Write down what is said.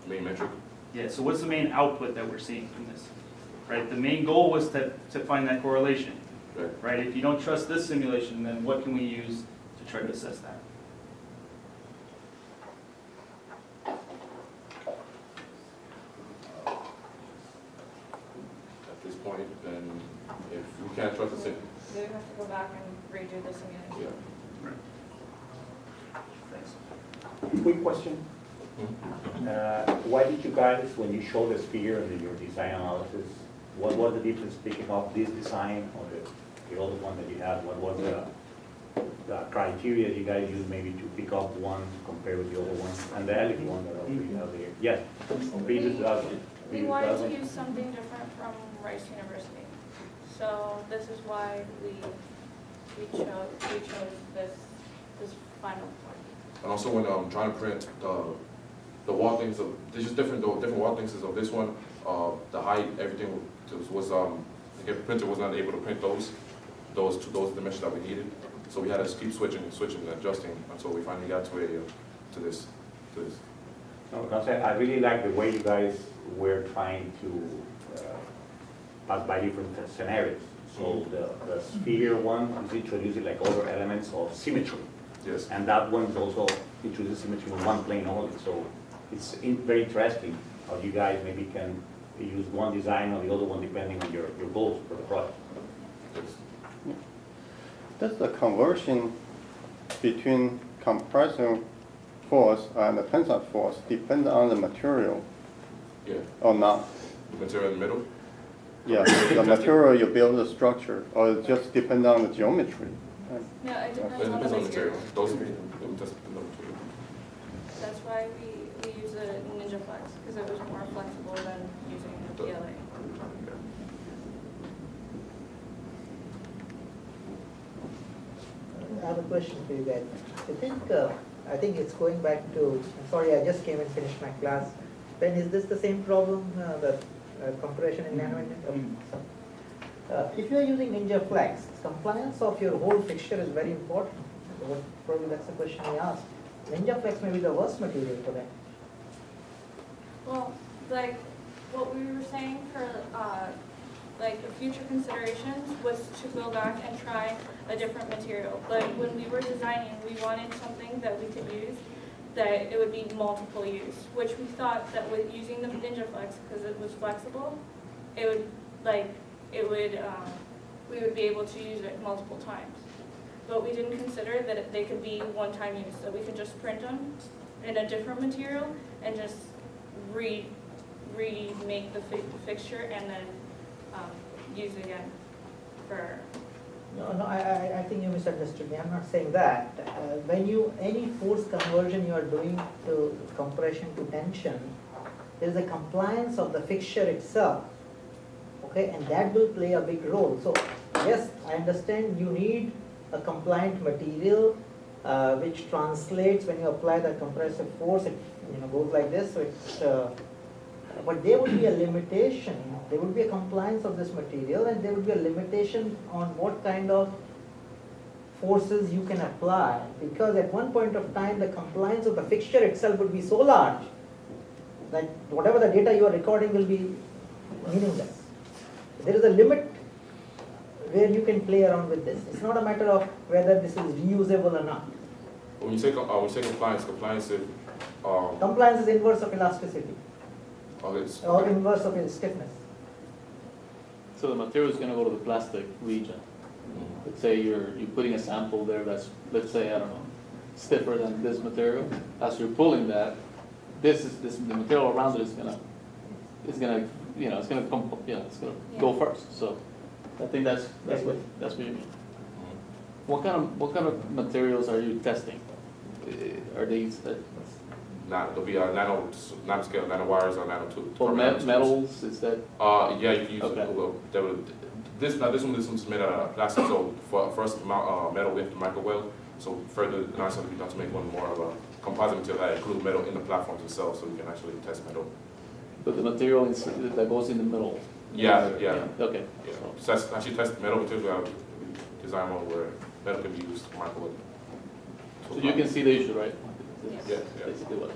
main metric? Yeah, so what's the main output that we're seeing from this? Right, the main goal was to find that correlation. Right. Right, if you don't trust this simulation, then what can we use to try to assess that? At this point, then if we can't trust the sim, We would have to go back and redo this again. yeah. Right. Thanks. Quick question. Why did you guys, when you showed the sphere in your design analysis, what was the difference picking up this design or the other one that you had? What was the criteria you guys used maybe to pick up one compared with the other one? And the LED one that we have there? Yes. Previous one. We wanted to use something different from Rice University. So this is why we chose this final one. And also when trying to print the wall things of, there's just different wall things of this one, the height, everything was the printer was not able to print those dimensions that we needed. So we had to keep switching and adjusting until we finally got to this. No, because I really like the way you guys were trying to pass by different scenarios. So the sphere one is introducing like other elements of symmetry. Yes. And that one is also introduces symmetry in one plane only. So it's very interesting how you guys maybe can use one design or the other one depending on your goals for the project. Yes. Does the conversion between compression force and the tensile force depend on the material Yeah. or not? The material in the middle. Yeah, the material you build the structure, or it just depend on the geometry? No, it It depends on depends the on the material. material. Those are the test the material. That's why we use the Ninja Flex, because it was more flexible than using the PLA. I have a question for you guys. I think it's going back to, I'm sorry, I just came and finished my class. Ben, is this the same problem, the compression in Nanoindentor? If you are using Ninja Flex, compliance of your whole fixture is very important. Probably that's the question I asked. Ninja Flex may be the worst material for that. Well, like, what we were saying for, like, the future considerations was to go back and try a different material. But when we were designing, we wanted something that we could use, that it would be multiple use, which we thought that with using the Ninja Flex, because it was flexible, it would, like, we would be able to use it multiple times. But we didn't consider that they could be one-time use, so we could just print them in a different material and just remake the fixture and then use again for. No, I think you misunderstood me. I'm not saying that. When any force conversion you are doing to compression to tension, there is a compliance of the fixture itself. Okay, and that will play a big role. So yes, I understand you need a compliant material which translates when you apply the compressive force. It goes like this. So it's, but there would be a limitation. There would be a compliance of this material, and there would be a limitation on what kind of forces you can apply. Because at one point of time, the compliance of the fixture itself would be so large that whatever the data you are recording will be meaningless. There is a limit where you can play around with this. It's not a matter of whether this is reusable or not. When you say compliance is Compliance is inverse of elasticity or inverse of stiffness. So the material is going to go to the plastic region. Let's say you're putting a sample there that's, let's say, I don't know, stiffer than this material. As you're pulling that, the material around it is gonna go first. So I think that's what you mean. What kind of materials are you testing? Are these there'll be nanoscale, nanowires, or nanotubes. or metals? Is that Yeah, you can use Okay. this one's made out of plastic. So for first metal, we have to microweld. So further analysis will be done to make one more of a composite material that includes metal in the platforms itself, so we can actually test metal. but the material that goes in the middle? Yeah. Okay. Yeah. So that's actually test metal materials. We have design one where metal can be used to microwave. So you can see the issue, right? Yes. Yeah. Basically what.